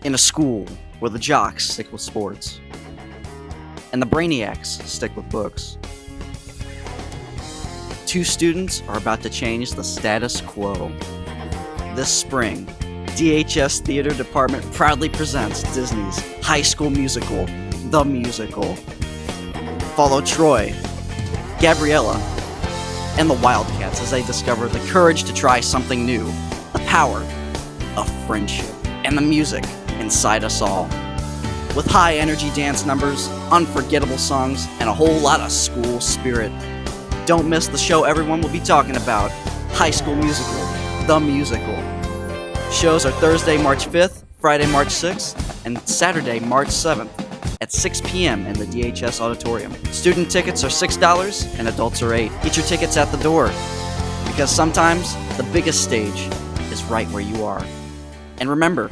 In a school where the jocks stick with sports and the brainiacs stick with books, two students are about to change the status quo. This spring, DHS Theater Department proudly presents Disney's High School Musical, The Musical. Follow Troy, Gabriella, and the Wildcats as they discover the courage to try something new, the power of friendship, and the music inside us all. With high-energy dance numbers, unforgettable songs, and a whole lot of school spirit. Don't miss the show everyone will be talking about, High School Musical, The Musical. Shows are Thursday, March 5th, Friday, March 6th, and Saturday, March 7th at 6 p.m. in the DHS Auditorium. Student tickets are $6 and adults are $8. Get your tickets at the door, because sometimes the biggest stage is right where you are. And remember,